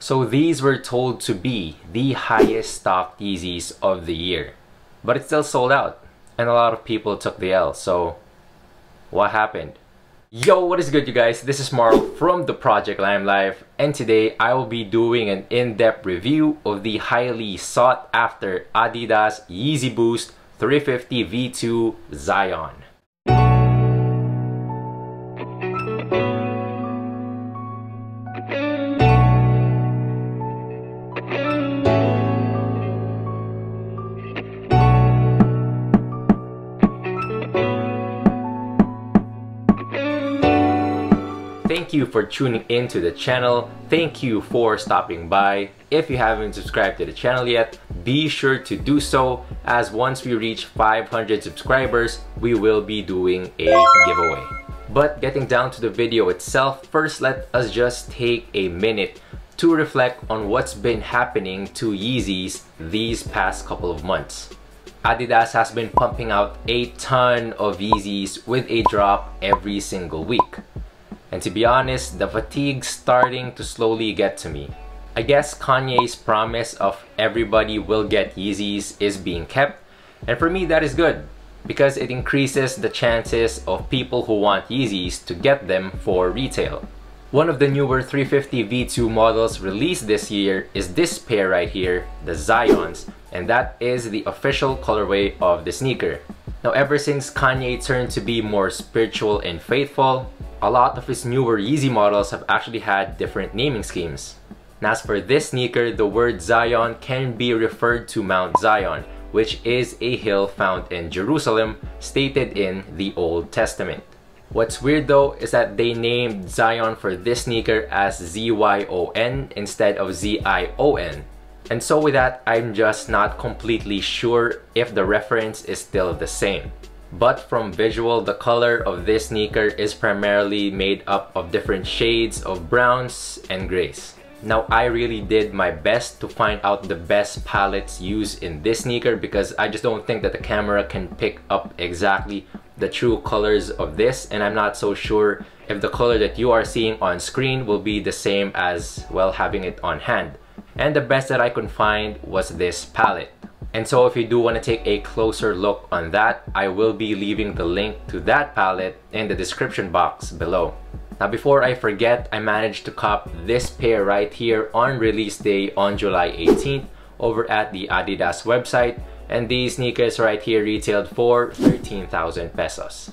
So these were told to be the highest stocked Yeezys of the year, but it still sold out and a lot of people took the L. So what happened? Yo, what is good you guys? This is Marl from the Project Lime Life, and today I will be doing an in-depth review of the highly sought after Adidas Yeezy Boost 350 V2 ZYON. Thank you for tuning in to the channel. Thank you for stopping by. If you haven't subscribed to the channel yet, be sure to do so, as once we reach 500 subscribers, we will be doing a giveaway. But getting down to the video itself, first let us just take a minute to reflect on what's been happening to Yeezys these past couple of months. Adidas has been pumping out a ton of Yeezys with a drop every single week. And to be honest, the fatigue's starting to slowly get to me. I guess Kanye's promise of everybody will get Yeezys is being kept, and for me that is good because it increases the chances of people who want Yeezys to get them for retail. One of the newer 350 V2 models released this year is this pair right here, the Zyons, and that is the official colorway of the sneaker. Now ever since Kanye turned to be more spiritual and faithful, a lot of his newer Yeezy models have actually had different naming schemes. And as for this sneaker, the word Zion can be referred to Mount Zion, which is a hill found in Jerusalem, stated in the Old Testament. What's weird though is that they named Zion for this sneaker as ZYON instead of ZION. And so with that, I'm just not completely sure if the reference is still the same. But from visual, the color of this sneaker is primarily made up of different shades of browns and grays. Now I really did my best to find out the best palettes used in this sneaker because I just don't think that the camera can pick up exactly the true colors of this, and I'm not so sure if the color that you are seeing on screen will be the same as, well, having it on hand. And the best that I could find was this palette. And so if you do want to take a closer look on that, I will be leaving the link to that palette in the description box below. Now before I forget, I managed to cop this pair right here on release day on July 18th over at the Adidas website, and these sneakers right here retailed for 13,000 pesos.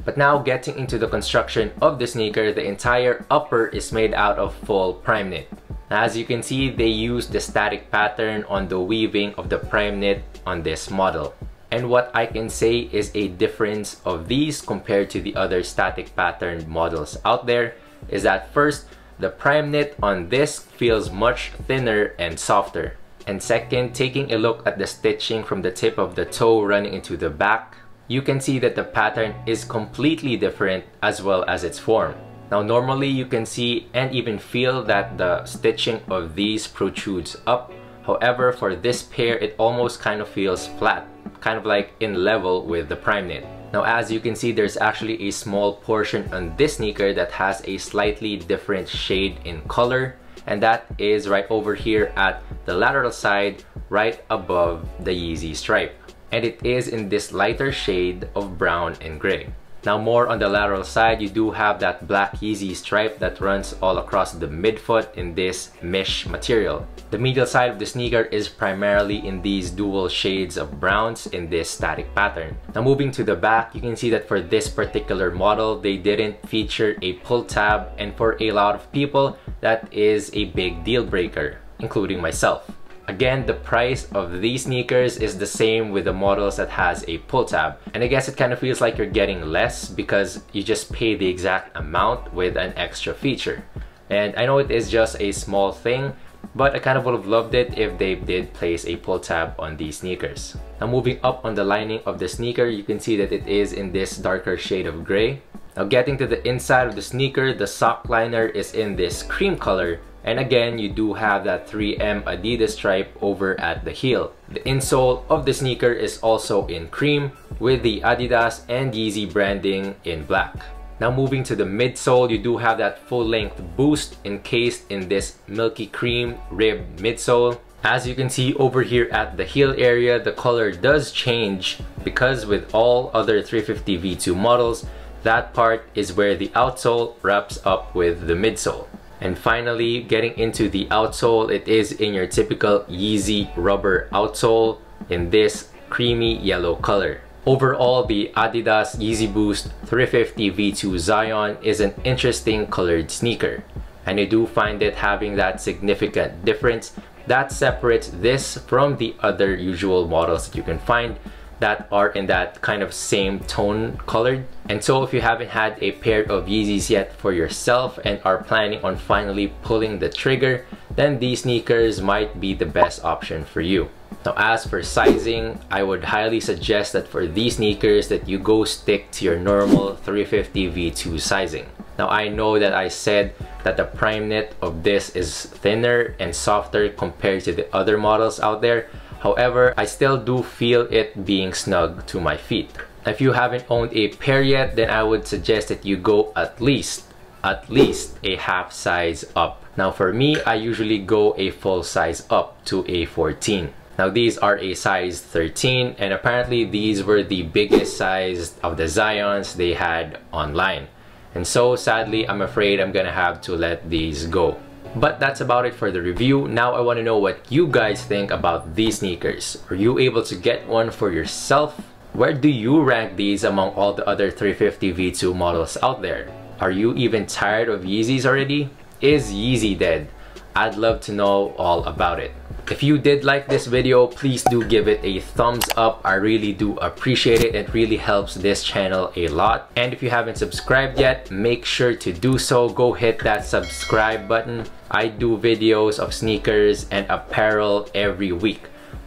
But now getting into the construction of the sneaker, the entire upper is made out of full prime knit. As you can see, they used the static pattern on the weaving of the prime knit on this model. And what I can say is a difference of these compared to the other static pattern models out there is that first, the prime knit on this feels much thinner and softer. And second, taking a look at the stitching from the tip of the toe running into the back, you can see that the pattern is completely different as well as its form. Now normally you can see and even feel that the stitching of these protrudes up. However, for this pair, it almost kind of feels flat, kind of like in level with the prime knit. Now as you can see, there's actually a small portion on this sneaker that has a slightly different shade in color, and that is right over here at the lateral side, right above the Yeezy stripe. And it is in this lighter shade of brown and gray. Now more on the lateral side, you do have that black Yeezy stripe that runs all across the midfoot in this mesh material. The medial side of the sneaker is primarily in these dual shades of browns in this static pattern. Now moving to the back, you can see that for this particular model, they didn't feature a pull tab, and for a lot of people, that is a big deal breaker, including myself. Again, the price of these sneakers is the same with the models that has a pull tab. And I guess it kind of feels like you're getting less because you just pay the exact amount with an extra feature. And I know it is just a small thing, but I kind of would have loved it if they did place a pull tab on these sneakers. Now moving up on the lining of the sneaker, you can see that it is in this darker shade of gray. Now getting to the inside of the sneaker, the sock liner is in this cream color. And again, you do have that 3M Adidas stripe over at the heel. The insole of the sneaker is also in cream with the Adidas and Yeezy branding in black. Now moving to the midsole, you do have that full-length Boost encased in this milky cream ribbed midsole. As you can see over here at the heel area, the color does change because with all other 350 V2 models, that part is where the outsole wraps up with the midsole. And finally, getting into the outsole, it is in your typical Yeezy rubber outsole in this creamy yellow color. Overall, the Adidas Yeezy Boost 350 V2 ZYON is an interesting colored sneaker, and I do find it having that significant difference that separates this from the other usual models that you can find that are in that kind of same tone colored. And so if you haven't had a pair of Yeezys yet for yourself and are planning on finally pulling the trigger, then these sneakers might be the best option for you. Now as for sizing, I would highly suggest that for these sneakers that you go stick to your normal 350 V2 sizing. Now I know that I said that the prime knit of this is thinner and softer compared to the other models out there. However, I still do feel it being snug to my feet. If you haven't owned a pair yet, then I would suggest that you go at least a half size up. Now for me, I usually go a full size up to a 14. Now these are a size 13, and apparently these were the biggest size of the Zyons they had online. And so sadly, I'm afraid I'm gonna have to let these go. But that's about it for the review. Now I want to know what you guys think about these sneakers. Are you able to get one for yourself? Where do you rank these among all the other 350 V2 models out there? Are you even tired of Yeezys already? Is Yeezy dead? I'd love to know all about it. If you did like this video, please do give it a thumbs up. I really do appreciate it. It really helps this channel a lot. And if you haven't subscribed yet, make sure to do so. Go hit that subscribe button. I do videos of sneakers and apparel every week.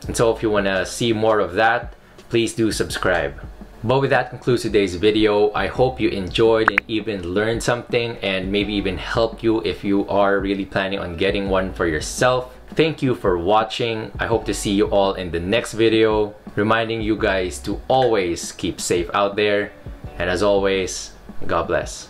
And so if you want to see more of that, please do subscribe. But with that concludes today's video. I hope you enjoyed and even learned something, and maybe even helped you if you are really planning on getting one for yourself. Thank you for watching. I hope to see you all in the next video, reminding you guys to always keep safe out there. And as always, God bless.